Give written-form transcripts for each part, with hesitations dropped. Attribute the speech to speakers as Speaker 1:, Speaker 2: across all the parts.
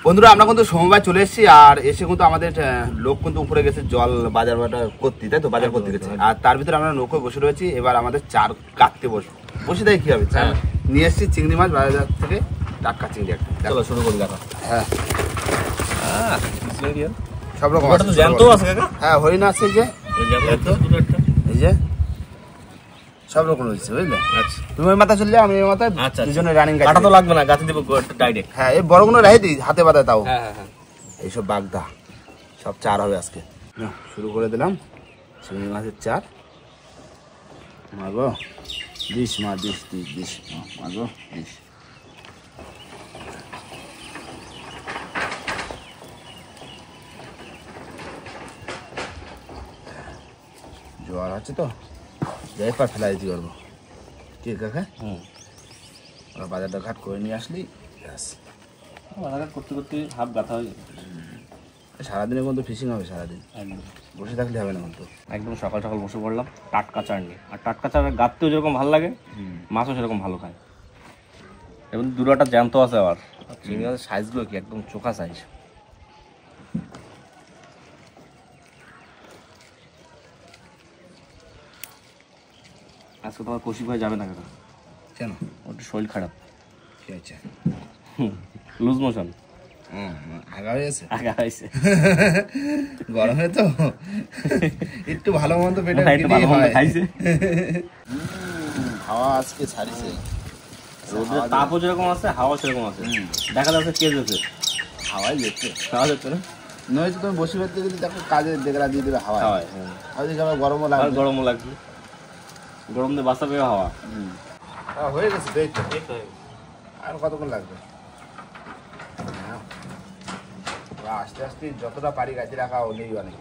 Speaker 1: বন্ধুরা আমরা কিন্তু সমবায় চলে এসেছি আর এসে কিন্তু আমাদের লোক কিন্তু উপরে গেছে জল বাজার করতে, তাই তো বাজার করতে গেছে। আর তার ভিতরে আমরা নৌকো বসে রয়েছি। এবার আমাদের চার কাটতে বসে দেয় কি হবে, নিয়ে এসেছি চিংড়ি মাছ বাজার থেকে, টাটকা চিংড়ি একটা।
Speaker 2: চলো শুরু করি দেখা।
Speaker 1: হ্যাঁ সব রকম হ্যাঁ হরিণ আছে, এই যে সব রকম রয়েছে বুঝলে। তুমি ওই মাথা চললে আমি ওই মাথায়, দুজনে রানিং
Speaker 2: কাটা তো লাগবে না, গাছে দেবো ডাইরেক্ট।
Speaker 1: হ্যাঁ এই বড়গুলো রাখে দিই হাতে বাঁধায় তাও। এইসব বাগদা সব চার হবে আজকে। শুরু করে দিলাম চিংড়ি মাছের চার। মাগো দিস মা দিস দিস দিস মাগো দিস। জোয়ার আছে তো যাই পা ফেলাই দিতে পারবো। ঠিক কাকা, ওরা বাজারটা ঘাট করে নিয়ে আসলি
Speaker 2: বাজারঘাট করতে করতে হাফ গাথা হয়ে যাবে।
Speaker 1: সারাদিনে কিন্তু ফিশিং হবে, সারাদিন বসে থাকলে হবে না কিন্তু।
Speaker 2: একদম সকাল সকাল বসে পড়লাম টাটকা চার নিয়ে। আর টাটকা চার গাঁততেও যেরকম ভালো লাগে, মাছও সেরকম ভালো খায়। এবং দুটোটা জ্যান্ত আছে আবার। চিংড়ি মাছের সাইজগুলো কি একদম চোখা সাইজ। আজকে তোমার কৌশিক ভাই যাবে না কেন?
Speaker 1: কেন?
Speaker 2: ওর শরীর খারাপ।
Speaker 1: কি আছে?
Speaker 2: Loose motion.
Speaker 1: আগা হয়েছে,
Speaker 2: আগা হয়েছে
Speaker 1: গরমে তো একটু ভালো মন্দ পেটে
Speaker 2: খাইছে।
Speaker 1: হাওয়া আজকে ছাড়িছে,
Speaker 2: রোদের তাপও যেরকম আছে হাওয়া সেরকম আছে। দেখা যাচ্ছে কে যেতে
Speaker 1: হাওয়াই যেতে,
Speaker 2: খাওয়া যাচ্ছে না।
Speaker 1: নয়তো তুমি বসে ফেলতে গেলে দেখো কাজে দেখরা দিয়ে দেবে হাওয়া। আবার গরমও লাগবে,
Speaker 2: গরমও লাগবে, গরম দিয়ে বাঁচা পেয়ে হাওয়া।
Speaker 1: হয়ে গেছে আর কতক্ষণ লাগবে? আস্তে আস্তে যতটা পারি গাছে রাখা হলেই অনেক।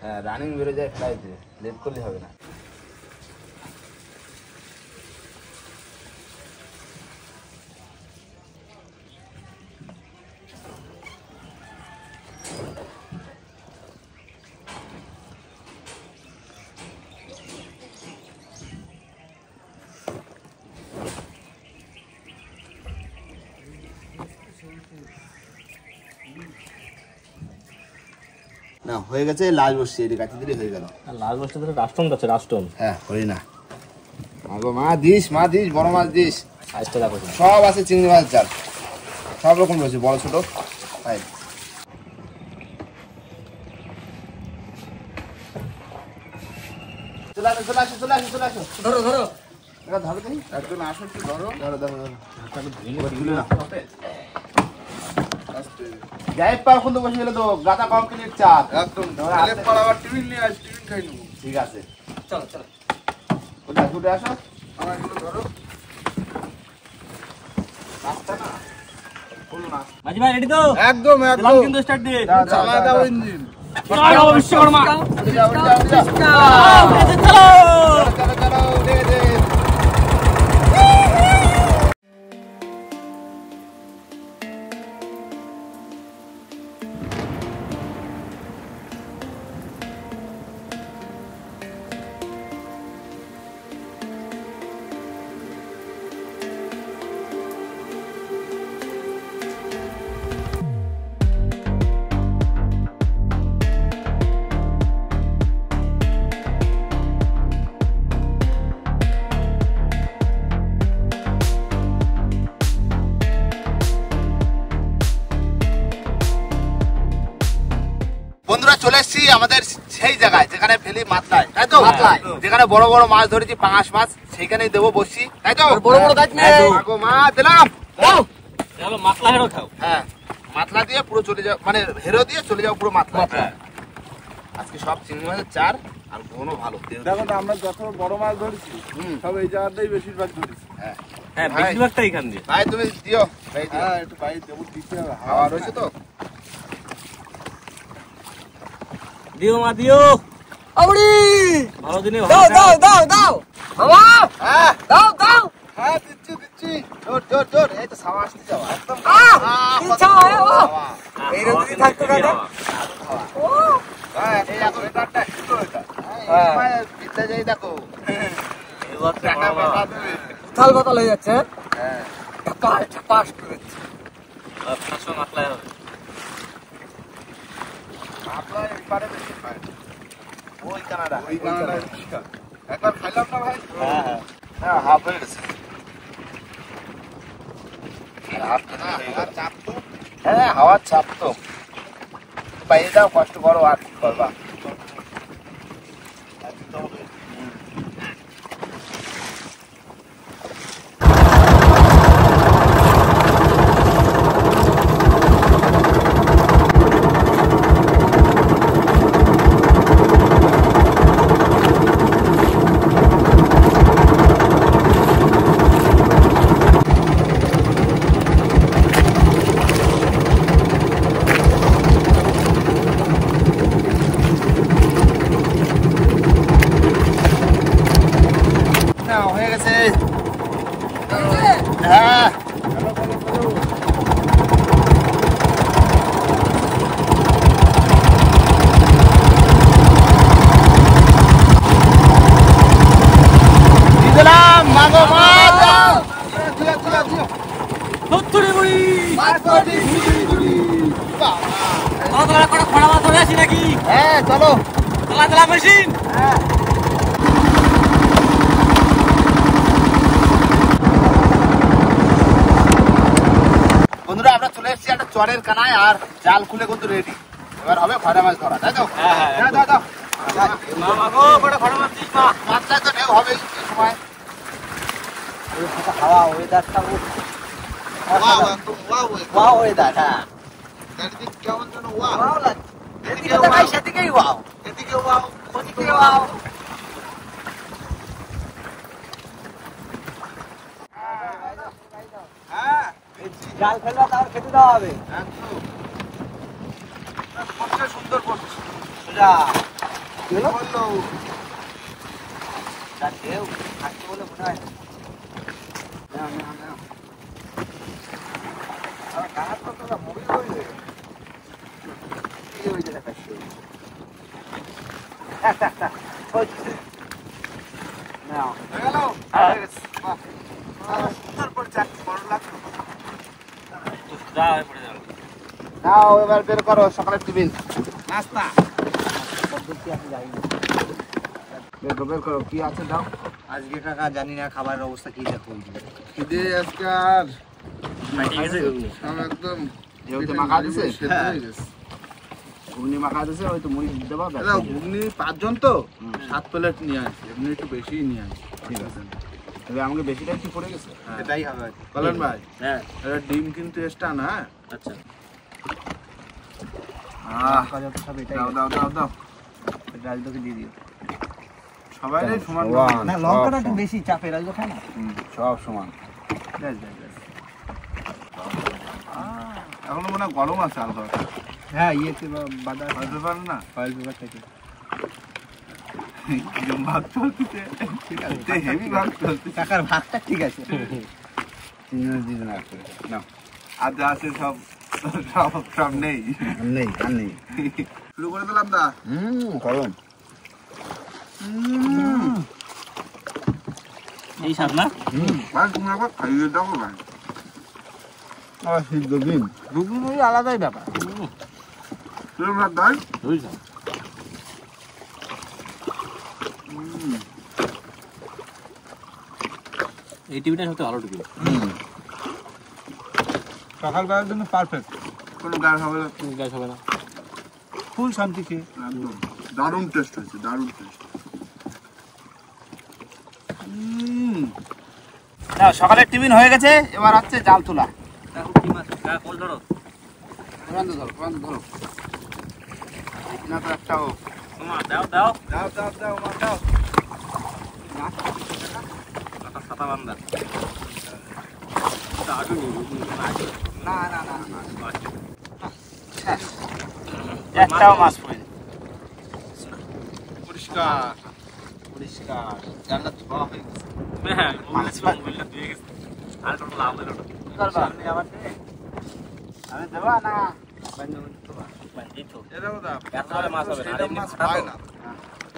Speaker 1: হ্যাঁ রানিং বেরো যায়, ফেলাই দিয়ে লেট করলে হবে না। না হয়ে গেছে, লাল বসছি এটা কাটি দিলে হয়ে গেল।
Speaker 2: লাল বসতে ধরে রাষ্ট্রন যাচ্ছে, রাষ্ট্রন।
Speaker 1: হ্যাঁ করি না মাগো মা দিস বড় মাছ দিস।
Speaker 2: সাইজটা দেখো,
Speaker 1: সব আছে চিংড়ি মাছ চাল, সব রকম রয়েছে বড় ছোট। তাই চলে আসো ধরো দেখি একজন আসো, একটু ধরো যাই পা এখন তো বসে গেলে তো গাদা কমপ্লিট চার একদম। টিফিন নিয়ে আস, টিফিন খাই নেবো। ঠিক আছে চলো ছুটে আসো। আমার এগুলো ধরো, রাস্তা না বলো না।
Speaker 2: মাঝি ভাই রেডি তো?
Speaker 1: একদম
Speaker 2: কিন্তু স্টার্ট দিয়ে
Speaker 1: চালা দাও ইঞ্জিন।
Speaker 2: চলো বিশ্বকর্মা,
Speaker 1: চলো দে বন্ধুরা চলে এসেছি আমাদের সেই জায়গায় যেখানে ফেলি মাতলায়, তাই তো? যেখানে বড় বড় মাছ ধরেছি, পাঙাশ মাছ, সেইখানেই দেবো বসছি, তাই তো?
Speaker 2: বড় বড় গাছ
Speaker 1: মা দিলাম।
Speaker 2: মাতলা হেরো খাও।
Speaker 1: হ্যাঁ মাতলা দিয়ে পুরো চলে যাও, মানে হেরো দিয়ে চলে যাও পুরো মাতলা। আজকে সব চিংড়ি মাছের চার আর কোনো ভালো।
Speaker 3: দেখো তো আমরা যত বড় মাছ ধরেছি সব এই জায়গাটাই বেশিরভাগ ধরেছি।
Speaker 2: হ্যাঁ বেশিরভাগটা এখান দিয়ে।
Speaker 1: ভাই তুমি দিও,
Speaker 3: হ্যাঁ একটু বাইরে দেবো, দিতে হবে,
Speaker 1: হাওয়া রয়েছে তো।
Speaker 2: দিও মা দিও,
Speaker 4: আবড়ি
Speaker 2: ভালো দিনে
Speaker 4: দাও দাও দাও দাও বাবা,
Speaker 1: হ্যাঁ
Speaker 4: দাও দাও।
Speaker 1: হ্যাঁ দিচ্ছি জোর এই তো সাওয়া আসতে যাও একদম।
Speaker 4: ইচ্ছা হয় ও এই রকমই থাকতো দাদা। ও
Speaker 1: হ্যাঁ এই এখন এটাটা হিটো এটা। হ্যাঁ বিদ্যা যাই দেখো।
Speaker 4: উথাল পাতাল হয়ে যাচ্ছে।
Speaker 1: হ্যাঁ
Speaker 4: কালটা পাস করেছে।
Speaker 2: মাতলাই হবে।
Speaker 3: আপনার এবারে বেশি খায়
Speaker 1: ওই কানাডা
Speaker 3: ওই গানাটা বেশি খায়। একবার খাইলাম না ভাই
Speaker 2: হ্যাঁ হ্যাঁ
Speaker 1: হ্যাঁ হাফ হয়ে গেছে
Speaker 3: চাপ তো
Speaker 1: হ্যাঁ হাওয়ার চাপ তো বাইরে যাও কষ্ট করো আর কি করবা হয়ে গেছে হ্যাঁ দিলাম মাগো মাছ
Speaker 4: সত্তরে বুড়ি খড়া মাছ ধরে আসি নাকি?
Speaker 1: হ্যাঁ চলো
Speaker 4: তোলা তোলা মেশিন।
Speaker 1: বন্ধুরা আমরা চলে এসেছি একটা চরের কানায় আর জাল খুলে কিন্তু রেডি এবার হবে খয়রা মাছ ধরা তাই তো দাও দাও দাও মাছটাই তো ঢেউ হবে এই সময়
Speaker 4: হাওয়া ওয়েদারটা ওয়াও ওয়েদার। হ্যাঁ
Speaker 3: চারিদিক কেমন যেন ওয়া
Speaker 4: ওয়াও লাগে। এদিকে তাকাই সেদিকেই ওয়াও,
Speaker 3: এদিকে ওয়াও
Speaker 4: ওদিকে ওয়াও।
Speaker 3: হ্যাঁ
Speaker 4: জাল ফেলবা তার খেতে দেওয়া হবে।
Speaker 3: একদম পড়ছে সুন্দর পড়ছে
Speaker 4: সোজা
Speaker 3: কি বললো
Speaker 4: তার ঢেউ থাকছে বলে মনে হয়। নাও, নাও, নাও। আর কানার তো তোরা মুড়ি হইলে। কি হইছে দেখা শুরু। নাও।
Speaker 3: হয়ে গেল হয়ে গেছে বাহ সুন্দর পড়ছে বড় লাগছে
Speaker 2: যা হয়ে পড়ে যাবে।
Speaker 1: নাও এবার বের করো সকালের টিফিন
Speaker 3: নাস্তা
Speaker 4: পদ্ধতি আমি জানি না।
Speaker 1: বের করো কি আছে দাও
Speaker 4: আজকে কাকা জানি না খাবারের অবস্থা কি দেখো।
Speaker 3: খিদে আজকে আর
Speaker 2: ঠিক আছে
Speaker 3: সব একদম
Speaker 1: ঢেউতে মাখা দিছে
Speaker 3: সেদ্ধ হয়ে গেছে
Speaker 1: ঘুগনি মাখা দিছে ওই তো মুড়ি দেবা
Speaker 3: দাদা ঘুগনি 5 জন তো 7 প্লেট নিয়ে আসি এমনি একটু বেশি নিয়ে আসি
Speaker 1: ঠিক আছে তবে আমাকে বেশিটাই কি পড়ে গেছে
Speaker 4: এটাই হবে।
Speaker 3: বলেন ভাই
Speaker 2: হ্যাঁ
Speaker 3: এটা ডিম কিন্তু এক্সট্রা না হ্যাঁ?
Speaker 2: আচ্ছা
Speaker 4: যত সব এটাই
Speaker 1: দাও দাও দাও দাও
Speaker 4: ডাল তোকে দিয়ে দিও।
Speaker 3: সবাই সমান
Speaker 1: সমান।
Speaker 4: না লঙ্কাটা একটু বেশি চাপের আলু খায় না।
Speaker 1: সব সমান
Speaker 3: ব্যাস ব্যাস ব্যাস এখনো মনে হয় গরম আছে আলু
Speaker 4: হ্যাঁ ইয়েতে বাদাম
Speaker 3: হয়তো পারেন না
Speaker 4: ফয়েল পেপার থেকে।
Speaker 3: কিরম ভাগ চলতেছে ঠিক আছে হেভি ভাগ চলতেছে
Speaker 4: কাকার ভাগটা ঠিক আছে।
Speaker 1: তিনজনে দিন আছে নাও
Speaker 3: আর যা আছে সব সব সব নেই
Speaker 1: আর নেই
Speaker 3: শুরু করে দিলাম দা
Speaker 1: করুন
Speaker 2: এই স্বাদ না
Speaker 3: ভাই তুমি একবার খাইয়ে দেখো ভাই
Speaker 1: আবার সিদ্ধ দিন
Speaker 4: ঘুগনি আলাদাই ব্যাপার।
Speaker 3: কিরম ভাত ভাই
Speaker 2: বুঝছো এই টিভিটা হতে ভালো টিভি
Speaker 3: সকালবেলার জন্য পারফেক্ট কোনো গায়ে হবে না
Speaker 2: গ্যাস হবে না
Speaker 3: ফুল শান্তি খেয়ে একদম দারুণ টেস্ট হয়েছে দারুণ টেস্ট
Speaker 1: সকালের টিফিন হয়ে গেছে এবার হচ্ছে জাল তোলা
Speaker 2: কি মাছ কোল ধরো
Speaker 1: ধরো না তো একটাও
Speaker 2: দাও দাও
Speaker 3: দাও দাও দাও মা দাও
Speaker 2: ছাতা বান্ধা
Speaker 4: না না না
Speaker 1: একটাও মাছ পড়েনি
Speaker 3: পরিষ্কার
Speaker 1: পরিষ্কার জালটা ধোয়া হয়ে গেছে
Speaker 2: হ্যাঁ বলেছিলাম বললে দিয়ে গেছে আর কোনো লাভ হলো না
Speaker 1: কি করবা আমি দেবা না
Speaker 2: এই তো
Speaker 3: এরকম দাও
Speaker 2: এত বড় মাছ হবে না, আর
Speaker 3: সেরকম
Speaker 2: এমনি
Speaker 3: মাছ
Speaker 2: ফাটা তো।
Speaker 3: হয় না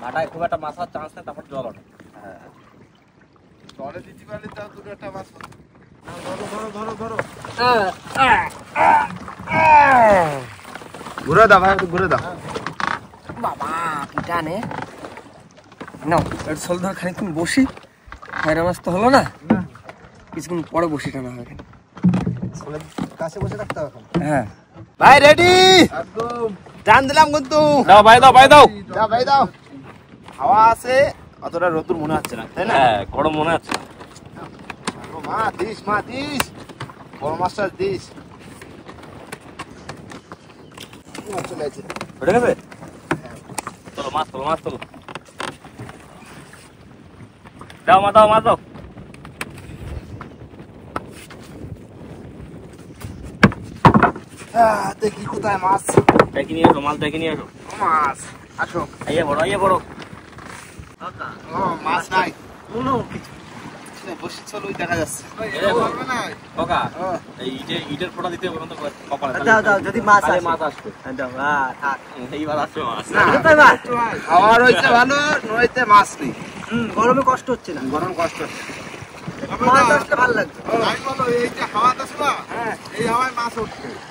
Speaker 2: ভাটায় খুব একটা মাছ হওয়ার চান্স নেই তারপর জল ওঠে
Speaker 3: চরে দিতে পারলে তাও দুটো একটা মাছ
Speaker 1: ঘুরে দাও ভাই, একটু ঘুরে দাও।
Speaker 4: বাবা কি টানে নাও এর সোলদার খানিকক্ষণ বসি খায়রা মাছ তো হলো না কিছুক্ষণ পরে বসি টানা হবে কাছে বসে থাকতে হবে হ্যাঁ
Speaker 1: ভাই রেডি একদম টান দিলাম কিন্তু
Speaker 2: দাও ভাই দাও ভাই দাও।
Speaker 1: দাও ভাই দাও। হাওয়া আছে, অতটা রোদ্দুর মনে হচ্ছে না, তাই না?
Speaker 2: হ্যাঁ গরম মনে হচ্ছে।
Speaker 1: মা দিস বড় মাছটা দিস। চলে আছে,
Speaker 2: উঠে গেছে? চলো মাছ তোলো। দাও মাছ দাও।
Speaker 1: দেখি কোথায় মাছ।
Speaker 2: ডেকে নিয়ে এসো, মাছ ডেকে নিয়ে এসো।
Speaker 1: মাছ আসো।
Speaker 2: আইয়া বড়।
Speaker 1: ও মাছ নাই, বসে চলো, ওই দেখা যাচ্ছে।
Speaker 2: কাকা এই ইটের ফোঁটা দিতে বলুন তো কপালে।
Speaker 4: দাও যদি মাছ আসে
Speaker 2: মাছ আসবে।
Speaker 4: দাও থাক
Speaker 2: এইবার আসবে মাছ।
Speaker 1: না, খাওয়ার হয়েছে ভালো, নইতে মাছ নেই।
Speaker 4: গরমে কষ্ট হচ্ছে না
Speaker 1: গরম কষ্ট হচ্ছে।
Speaker 4: মাছ আসলে ভালো লাগছে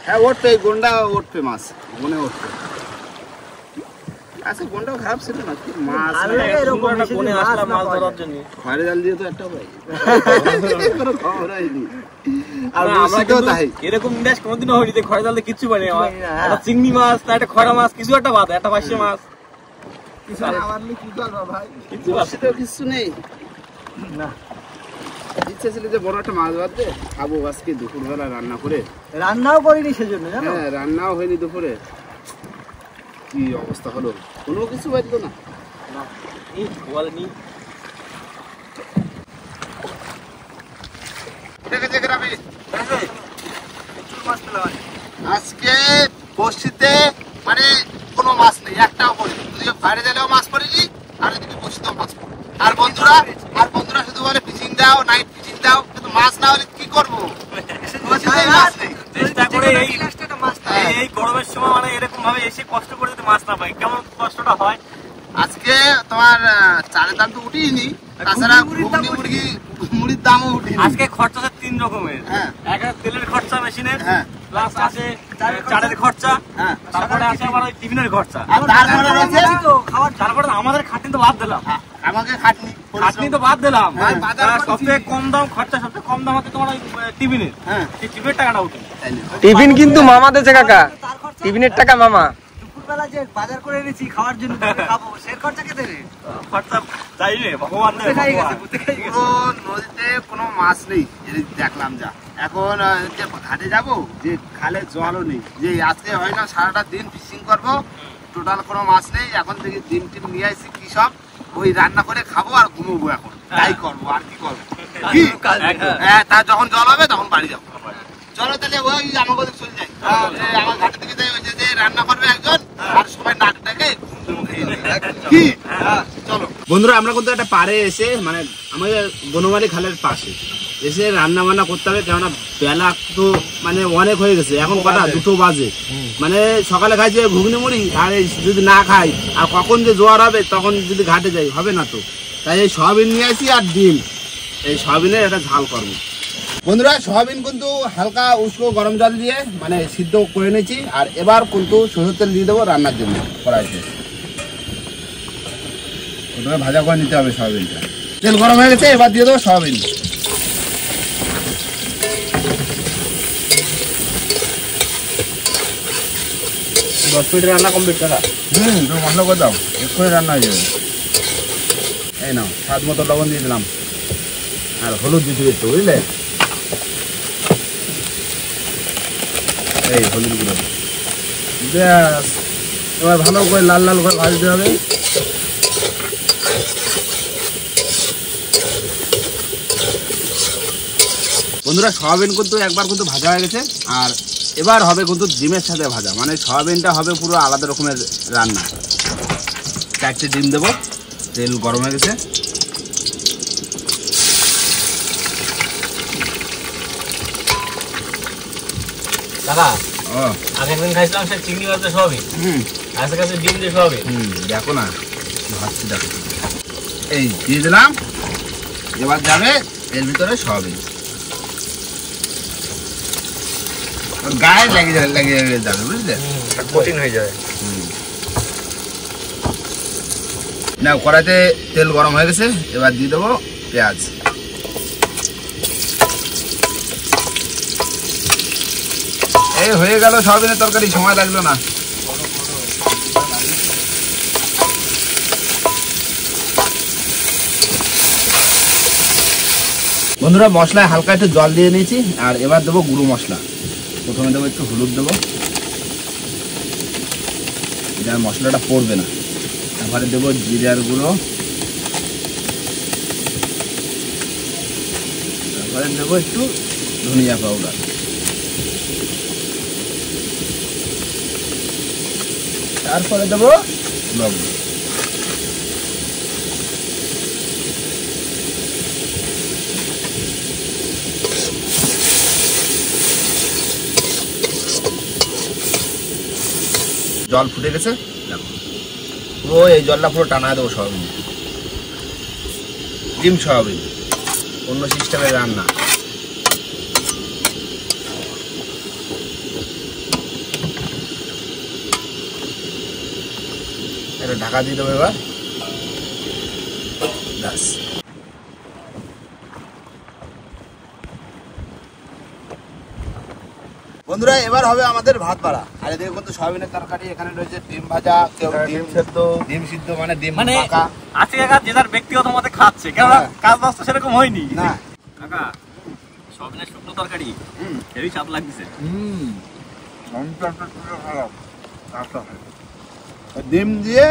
Speaker 1: হ্যাঁ উঠবে, এই গন্ডা উঠবে, মাছ মনে উঠবে। আচ্ছা গন্ডাও খারাপ ছিল না, কি মাছ
Speaker 4: ভালো লাগে এরকম
Speaker 2: একটা
Speaker 4: বেশি
Speaker 2: কোণে
Speaker 4: দিন মাছ
Speaker 2: আসলাম
Speaker 4: না
Speaker 2: মাছ
Speaker 4: পাওয়া
Speaker 2: ধরার
Speaker 4: যায়।
Speaker 2: জন্য।
Speaker 1: খয়রা জাল দিয়ে তো একটা পাই। কোনো খবর হয়নি। আর
Speaker 2: আমরা
Speaker 1: বসিতেও
Speaker 2: কিন্তু
Speaker 1: তাই।
Speaker 2: এরকম ইন্ডাস কোনোদিনও হয়নি যে খয়রা জালে কিচ্ছু পাইনি আমার।
Speaker 4: পাইনি না, হ্যাঁ।
Speaker 2: একটা চিংড়ি মাছ, তা একটা খয়রা মাছ, কিছু একটা বাদ, একটা পার্শে মাছ।
Speaker 1: কিছু না, আমার নিয়ে কি করবা ভাই?
Speaker 2: কিচ্ছু বাদ।
Speaker 1: বসিতেও কিছু নেই।
Speaker 4: না
Speaker 1: ইচ্ছে ছিল যে বড় একটা মাছ বাঁধতে খাবো আজকে দুপুরবেলা রান্না করে।
Speaker 4: রান্নাও করিনি সেজন্য জানো
Speaker 1: হ্যাঁ রান্নাও হয়নি দুপুরে। কি অবস্থা হলো, কোনো কিছু বাঁধলো না।
Speaker 2: এই বলেনি
Speaker 1: আজকে বসিতে মানে কোনো মাছ নেই, একটাও পড়িনি। তুই বাইরে গেলেও মাছ পড়িনি, আর এদিকে বসিতেও মাছ পড়িনি। আর বন্ধুরা শুধু বলে ফিশিং দাও, নাইট ফিশিং দাও, কিন্তু মাছ না হলে কি করবো? বসিতেই মাছ নেই।
Speaker 2: চেষ্টা করে এই গরমের সময় মানে এরকম ভাবে এসে কষ্ট করে যদি মাছ না পাই কেমন কষ্টটা হয়।
Speaker 1: আজকে তোমার চালের দাম তো উঠিনি, তাছাড়া মুড়ির দামও উঠিনি।
Speaker 2: আজকে খরচা আছে 3 রকমের।
Speaker 1: হ্যাঁ।
Speaker 2: একটা তেলের খরচা মেশিনের,
Speaker 1: হ্যাঁ।
Speaker 2: প্লাস আছে চালের খরচা,
Speaker 1: হ্যাঁ।
Speaker 2: তারপরে আছে আবার ওই টিফিনের খরচা,
Speaker 1: আর তারপরে রয়েছে
Speaker 2: তারপরে আমাদের খাটনি তো বাদ দিলাম।
Speaker 1: আমাকে খাটনি
Speaker 2: খাটনি তো বাদ দিলাম।
Speaker 1: হ্যাঁ, বাজার
Speaker 2: আর
Speaker 1: করেছি।
Speaker 2: সবথেকে কম দাম খরচা, সবথেকে কম দাম হচ্ছে তোমার ওই টিফিনের।
Speaker 1: হ্যাঁ।
Speaker 2: সেই টিফিনের টাকাটা উঠে।
Speaker 1: তাই না?
Speaker 4: টিফিন কিন্তু মামা দেছে কাকা টিফিনের টাকা মামা দুপুরবেলা যে বাজার করে এনেছি খাওয়ার জন্য খাবো সে খরচা কে দেবে
Speaker 2: খরচা চাই রে ভগবান দেবে, ভগবান।
Speaker 1: পুরো নদীতে কোনো মাছ নেই, এই দেখলাম যা। এখন যে ঘাটে যাবো, যে খালে জলও নেই, যে আজকে হয় না সারাটা দিন ফিশিং করবো, টোটাল কোনো মাছ নেই। এখন থেকে ডিম টিম নিয়ে আসছি, কি সব ওই রান্না করে খাবো আর ঘুমোবো। এখন তাই করবো, আর কি করবো? কি?
Speaker 2: একদম।
Speaker 1: হ্যাঁ, তা যখন জল হবে তখন বাড়ি যাবো। চলো তাহলে ওই আমার কথা চলে যাই, যে আমার ঘাটের দিকে যাই, ওই যে রান্না করবে একজন, আর সবাই নাক ডাকে কি। চলো বন্ধুরা, আমরা কিন্তু একটা পাড়ে এসে মানে আমাদের বনমালী খালের পাশে এসে রান্না বান্না করতে হবে, কেননা বেলা তো মানে অনেক হয়ে গেছে। এখন কটা 2টো বাজে, মানে সকালে খাইছে ঘুগনি মুড়ি, আর এই যদি না খাই আর কখন যে জোয়ার হবে তখন যদি ঘাটে যাই হবে না তো। তাই এই সয়াবিন নিয়ে আসি আর ডিম, এই সয়াবিনের একটা ঝাল করবো। বন্ধুরা সয়াবিন কিন্তু হালকা উষ্ণ গরম জল দিয়ে মানে সিদ্ধ করে নিয়েছি, আর এবার কিন্তু সরষের তেল দিয়ে দেবো রান্নার জন্য কড়াইতে। প্রথমে ভাজা করে নিতে হবে সয়াবিনটা। তেল গরম হয়ে গেছে, এবার দিয়ে দেবো সয়াবিন।
Speaker 2: দশ মিনিট রান্না কমপ্লিট করা।
Speaker 1: তো মশলা করে দাও, এক্ষুনি রান্না হয়ে যাবে। এই নাও, স্বাদ মতো লবণ দিয়ে দিলাম, আর হলুদ দিতে একটু, বুঝলে? এই হলুদ গুঁড়ো ব্যাস। এবার ভালো করে লাল লাল করে ভাজতে হবে। বন্ধুরা সয়াবিন কিন্তু একবার কিন্তু ভাজা হয়ে গেছে, আর এবার হবে কিন্তু ডিমের সাথে ভাজা, মানে সয়াবিনটা হবে পুরো আলাদা রকমের রান্না। 4টে ডিম দেবো, তেল গরম হয়ে গেছে।
Speaker 2: দাদা
Speaker 1: ও
Speaker 2: আগের দিন খাইছিলাম সে চিংড়ি মাছ দিয়ে সয়াবিন, আজকে কাছে ডিম দিয়ে সয়াবিন।
Speaker 1: দেখো না ভাজছি, দেখো এই দিয়ে দিলাম। এবার যাবে এর ভিতরে সয়াবিন। গায়ে লেগে যাবে বুঝলে,
Speaker 4: কঠিন হয়ে যায়।
Speaker 1: না কড়াইতে তেল গরম হয়ে গেছে, এবার দিয়ে দেবো পেঁয়াজ। এই হয়ে গেল সয়াবিনের তরকারি, সময় লাগলো না। বন্ধুরা মশলায় হালকা একটু জল দিয়ে নিয়েছি, আর এবার দেবো গুঁড়ো মশলা। প্রথমে দেবো একটু হলুদ দেবো, এটা মশলাটা পড়বে না। তারপরে দেবো জিরার গুঁড়ো, তারপরে দেবো একটু ধনিয়া পাউডার, তারপরে দেবো লবণ। জল ফুটে গেছে, ও এই জলটা পুরো টানা দেবো সয়াবিন, ডিম সয়াবিন, অন্য সিস্টেমের রান্না। এটা ঢাকা দিয়ে দেবো এবার, ব্যাস। বন্ধুরা এবার হবে আমাদের ভাত বাড়া। আর এদিকে কিন্তু সয়াবিনের তরকারি, এখানে রয়েছে ডিম ভাজা, কেউ ডিম সেদ্ধ, ডিম সিদ্ধ মানে ডিম পাকা।
Speaker 2: আজকে কাকা যে যার ব্যক্তিগত মতে খাচ্ছে, কেননা কাজ বাজ তো সেরকম হয়নি
Speaker 1: না
Speaker 2: কাকা। সয়াবিনের শুকনো তরকারি হেভি স্বাদ লাগছে।
Speaker 1: ডিম দিয়ে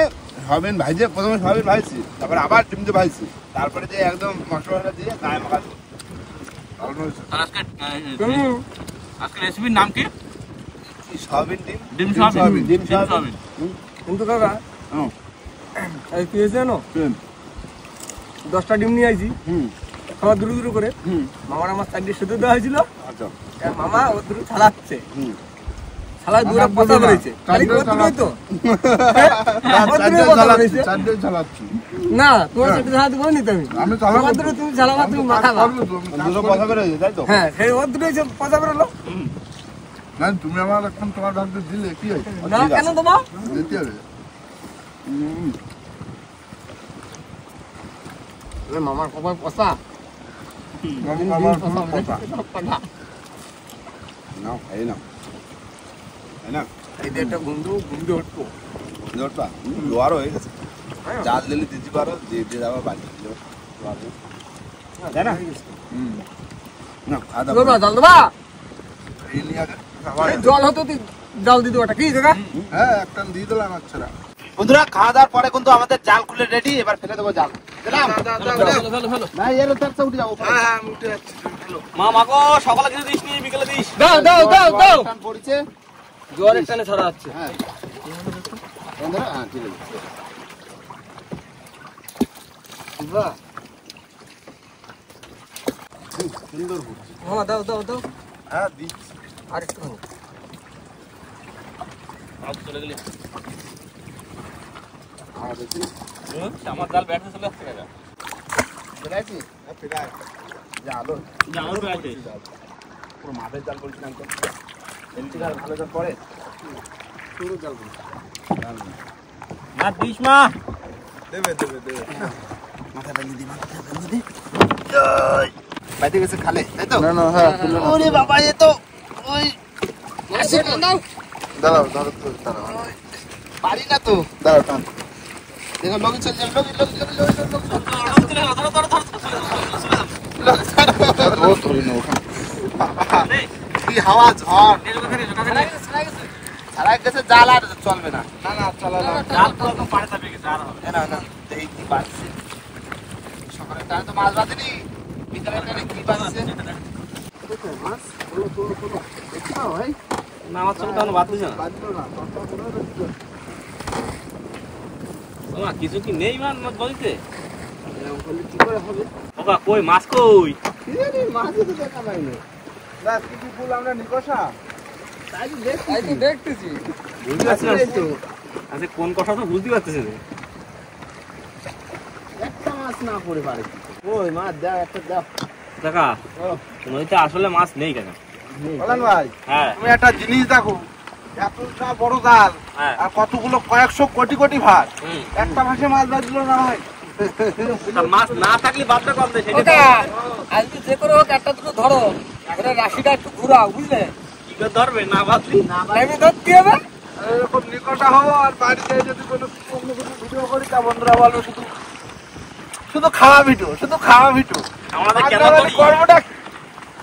Speaker 1: সয়াবিন ভাজে, প্রথমে সয়াবিন ভাজছি, তারপরে আবার ডিম দিয়ে ভাজছি, তারপরে যে একদম মশলা দিয়ে গায়ে মাখা।
Speaker 2: আজকে রেসিপির নাম কি?
Speaker 1: সয়াবিন ডিম,
Speaker 2: ডিম সয়াবিন।
Speaker 1: ডিম সয়াবিন।
Speaker 4: কিন্তু কাকা এই কি হয়েছে জানো, 10টা ডিম নিয়ে আইছি, খাবার দুটো দুটো করে। মামার আমার 4টে সেদ্ধ দেওয়া হয়েছিল, মামা ও দুটো ছাড়াচ্ছে, ছাড়ায় দুটো পচা বেরিয়েছে। খালি কতটাই তো না, তোমার সাথে ছাড়াতে বলিনি তো আমি, তোমার দুটো তুমি ছাড়াবা, তুমি মাখাবা,
Speaker 1: দুটো কথা বেরোয় তাই তো।
Speaker 4: হ্যাঁ সেই ওর দুটোই পচা বেরোলো।
Speaker 3: না তুমি আমার এখন তোমার ভাগটা দিলে কি হয়েছে?
Speaker 4: না কেন তোমার
Speaker 3: দিতে হবে।
Speaker 4: মামার কপাল পচা,
Speaker 1: নাও এই নাও, এই না
Speaker 4: এই যে একটা বন্ধু বন্ধু উঠবো
Speaker 1: জোরটা লোয়ারও হয়ে গেছে। জাল দিলে দিতে পারো, দিয়ে দিয়ে যাবো বাড়ি দিলে তাই না। না খাওয়া দাওয়া
Speaker 4: জল দেবা,
Speaker 3: এই নিয়ে আগে
Speaker 4: জল হতো তুই জল দিতে ওটা কি দেখা।
Speaker 3: হ্যাঁ একটা দিয়ে দিলাম। আচ্ছা
Speaker 1: বন্ধুরা খাওয়া দাওয়ার পরে কিন্তু আমাদের জাল খুলে রেডি, এবার ফেলে দেবো জাল। দিলাম না এর তারটা উঠে যাবো।
Speaker 3: হ্যাঁ উঠে যাচ্ছে।
Speaker 2: মা মাগো সকালে কিছু দিস নি, বিকেলে দিস।
Speaker 4: দাও দাও দাও দাও,
Speaker 1: টান পড়ছে,
Speaker 4: জোয়ারের টানে ছড়া যাচ্ছে।
Speaker 1: হ্যাঁ বন্ধুরা হ্যাঁ ঠিক আছে।
Speaker 4: বাহ
Speaker 1: সুন্দর ঘুরছে।
Speaker 4: মামা দাও দাও দাও,
Speaker 1: হ্যাঁ দিচ্ছি।
Speaker 4: আর একটু
Speaker 2: চলে গেলি
Speaker 1: আর দেখি
Speaker 2: আমার জাল ব্যাটে চলে আসছে কাকা।
Speaker 1: চলে আসি ফিরায় জালো
Speaker 2: জামাল ব্যাটে
Speaker 1: পুরো মাঠের জাল বলছিলাম তো, এমনি আর ভালো জাল পড়ে, পুরো জাল বলছি
Speaker 2: না দিস মা।
Speaker 3: দেবে দেবে দেবে।
Speaker 1: মাথা বেঁধে দি, মাথা বেঁধে দি। বাইতে গেছে খালে তাই তো।
Speaker 3: না না হ্যাঁ
Speaker 1: ওরে বাবা এ তো ওই
Speaker 4: দাও
Speaker 3: দাঁড়াও দাঁড়াও দাঁড়াও
Speaker 1: পারি না তো।
Speaker 3: দাঁড়াও টান।
Speaker 1: দেখো লগি চল যাবে, লগি লগি লগি
Speaker 3: ও ধরি না ওখানে।
Speaker 1: কি হাওয়া ঝড় ছাড়া গেছে, জাল আর চলবে না।
Speaker 3: না না চলো না।
Speaker 2: জাল তো একদম পাড়ে চাপে গেছে আর হবে
Speaker 1: না না দেখি কি বাজছে, সকালে তাহলে তো মাছ বাঁধেনি, বিকালে টানে কি বাজছে মাছ। দেখো ভাই
Speaker 2: না। আমার চলে তখন বাদ দিছে না।
Speaker 3: বাজলো না
Speaker 2: মা কিছু কি নেই মান মাছ বলতে?
Speaker 1: কি করে হবে?
Speaker 2: বাবা কই মাছ কই?
Speaker 1: কি জানি মাছই তো দেখা নাই না। না কিছু ফুল আমরা নিকষা তাই তো
Speaker 4: দেখতেছি
Speaker 2: আচ্ছা কোন কথা তো বুঝতে পারতেছে না।
Speaker 1: একটা মাছ না পড়ে পারে। ওই মাছ দাও, একটা দাও।
Speaker 2: কাকা নদীতে আসলে মাছ নেই কাকা।
Speaker 3: বলেন ভাই
Speaker 2: হ্যাঁ
Speaker 3: তুমি একটা জিনিস দেখো, এতটা বড় জাল
Speaker 2: হ্যাঁ।
Speaker 3: আর কতগুলো কয়েকশো কোটি কোটি ভাত,
Speaker 2: হুম।
Speaker 3: একটা ভাসে মাছ বাঁধলো না হয়।
Speaker 2: তা মাছ না থাকলে বাদটা কম দেয় সেটা
Speaker 4: ওটা আজকে যে করে হোক একটা দুটো ধরো, ওটা রাশিটা একটু ঘুরাও, বুঝলে?
Speaker 2: কি করে ধরবে না বাদলি?
Speaker 4: নেমে ধরতে হবে।
Speaker 3: এরকম নিকটে হবো আর বাড়িতে যদি কোনো অন্য কোনো ভিডিও করি তা বন্ধুরা বলবো শুধু শুধু খাওয়া ভিডিও, শুধু খাওয়া ভিডিও।
Speaker 2: আমাদের কেন করি?
Speaker 3: কর্মটা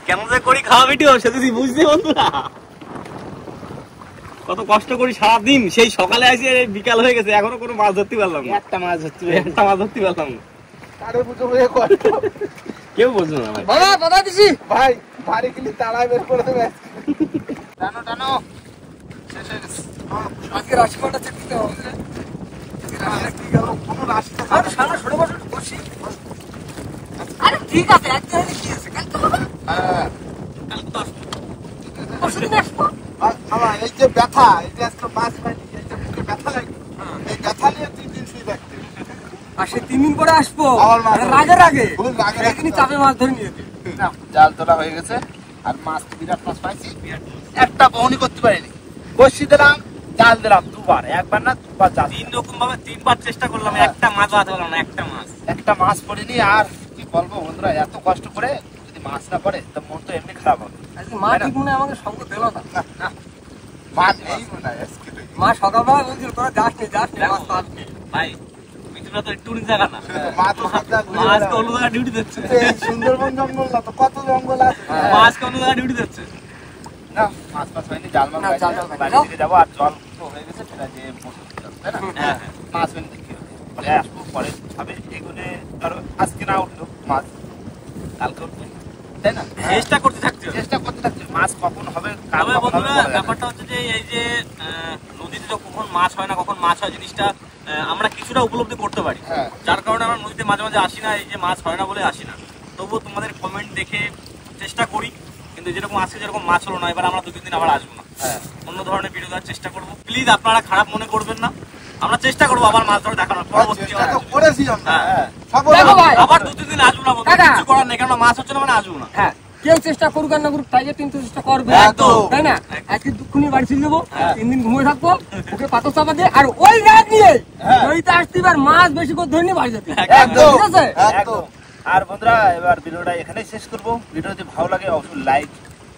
Speaker 2: কেন যে করি খাওয়া ভিডিও সেটা তুই বুঝতে বন্ধুরা, কত কষ্ট করি সারাদিন, সেই সকালে আসে বিকাল হয়ে গেছে এখনো কোনো মাছ ধরতে পারলাম না, একটা মাছ ধরতে পারলাম না।
Speaker 3: তারে বুঝো হয়ে কষ্ট।
Speaker 2: কেউ বুঝলো না ভাই।
Speaker 4: বাবা বাধা দিছি।
Speaker 3: ভাই বাড়ি গেলে তাড়াই বের করে দেবে।
Speaker 1: টানো টানো
Speaker 4: আজকে রাশিফলটা চেক দিতে হবে।
Speaker 3: কি গেল কোনো রাস্তা
Speaker 4: আরে সামনে সরে বসো, একটু বসি। আরে ঠিক আছে, এক জায়গায় কি আছে? কাল তো হবে। পরশুদিন আসবো।
Speaker 3: আমার এই যে ব্যথা, এই যে আজকে মাছ পাইনি, এই যে বুকে ব্যথা লাগে, এই ব্যথা নিয়ে 3 দিন শুয়ে থাকতে।
Speaker 4: আর সে 3 দিন পরে আসবো।
Speaker 3: আমার মা-
Speaker 4: আরে রাগের আগে
Speaker 3: খুব রাগের আগে।
Speaker 4: একদিনই চাপে মাছ ধরে নিয়ে যেতে।
Speaker 1: না, জাল তোলা হয়ে গেছে আর মাছ তো বিরাট মাছ পাইছি, একটা বহনি করতে পারিনি। বসি দিলাম, জাল দিলাম দুবার, একবার না দুবার জাল,
Speaker 2: তিন রকম ভাবে তিনবার চেষ্টা করলাম, একটা মাছ বাঁধতে পারলাম না, একটা মাছ।
Speaker 1: একটা মাছ পড়েনি। আর কি বলবো বন্ধুরা, এত কষ্ট করে যদি মাছ না পড়ে তো মন তো এমনি খারাপ হবে।
Speaker 4: আজকে মা ঠিক মনে হয় আমাকে সঙ্গ দিল না।
Speaker 3: মাছ নেই মনে হয় আজকে।
Speaker 4: মা সকালবেলা বলছিল তোরা যাস নি মাছ পাবি।
Speaker 2: ভাই মিঠুরা তো একটু জায়গা না,
Speaker 3: মাছ তো সব জায়গায় ঘুরে
Speaker 2: মাছ তো
Speaker 3: বেড়ায়।
Speaker 2: অন্য জায়গায় ডিউটি দিচ্ছে,
Speaker 3: এই সুন্দরবন জঙ্গল না তো কত জঙ্গল আছে।
Speaker 2: মাছ তো অন্য জায়গায় ডিউটি দিচ্ছে।
Speaker 1: না, মাছ মাছ পাইনি, জাল মাছ
Speaker 4: না,
Speaker 1: পাইনি।
Speaker 4: জাল মাছ পাইনি।
Speaker 1: বাড়ি থেকে যাবো আর জল তো হয়ে গেছে, সেটা যে বসে দিলাম, তাই না?
Speaker 2: হ্যাঁ
Speaker 1: মাছ পাইনি তো কি হবে? পরে আসবো, পরে হবে এগুলো। ধরো আজকে না উঠলো মাছ, কালকে উঠবে, তাই না?
Speaker 2: চেষ্টা করতে থাকতে হবে।
Speaker 1: চেষ্টা করতে থাকছে, মাছ কখন হবে কাল
Speaker 2: তবে
Speaker 1: কখন হবে
Speaker 2: বন্ধুরা
Speaker 1: বলা যায় না।
Speaker 2: ব্যাপারটা হচ্ছে যে এই যে নদীতে কখন মাছ হয় না কখন মাছ হয় জিনিসটা আমরা কিছুটা উপলব্ধি করতে পারি,
Speaker 1: হ্যাঁ।
Speaker 2: যার কারণে আমরা নদীতে মাঝে মাঝে আসি না, এই যে মাছ হয় না বলে আসি না। তবুও তোমাদের কমেন্ট দেখে চেষ্টা করি, কিন্তু যেরকম আজকে যেরকম মাছ হলো না, এবার আমরা 2-3 দিন আবার আসবো না,
Speaker 1: হ্যাঁ।
Speaker 2: অন্য ধরনের ভিডিও দেওয়ার চেষ্টা করবো। প্লিজ আপনারা খারাপ মনে করবেন না, আমরা চেষ্টা করবো আবার মাছ ধরে দেখানোর পরবর্তী
Speaker 3: চেষ্টা তো করেছি আমরা।
Speaker 1: হ্যাঁ।
Speaker 3: সব
Speaker 4: দেখো ভাই।
Speaker 2: আবার 2-3 দিন আসবো না বন্ধু,
Speaker 4: দাদা।
Speaker 2: কিছু করার নেই, কেননা মাছ হচ্ছে না মানে আসবো না।
Speaker 4: হ্যাঁ, কেউ চেষ্টা করুক আর না করুক, টাইগার কিন্তু চেষ্টা করবে,
Speaker 3: একদম।
Speaker 4: তাই না? আজকে দুক্ষণি বাড়ি চলে যাবো, 3 দিন ঘুমিয়ে থাকবো, ওকে পাথর চাপা দিয়ে, আর ওই রাত নিয়ে নদীতে আসতে আর মাছ বেশি করে ধরে নিয়ে বাড়ি যেতে।
Speaker 3: একদম।
Speaker 4: ঠিক আছে?
Speaker 3: একদম।
Speaker 1: আর বন্ধুরা, এবার ভিডিওটা এখানেই শেষ করবো। ভিডিও যদি ভালো লাগে অবশ্যই লাইক,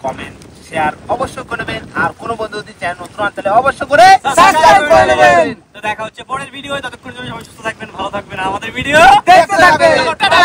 Speaker 1: কমেন্ট, শেয়ার অবশ্যই করে নেবেন। আর কোনো বন্ধু যদি চ্যানেল নতুন আন তাহলে অবশ্যই করে
Speaker 4: সাবস্ক্রাইব করে নেবেন।
Speaker 2: তো দেখা হচ্ছে পরের ভিডিও, ততক্ষণ সবাই সুস্থ থাকবেন, ভালো থাকবেন, আর আমাদের ভিডিও
Speaker 4: দেখতে থাকবেন।
Speaker 2: টাটা।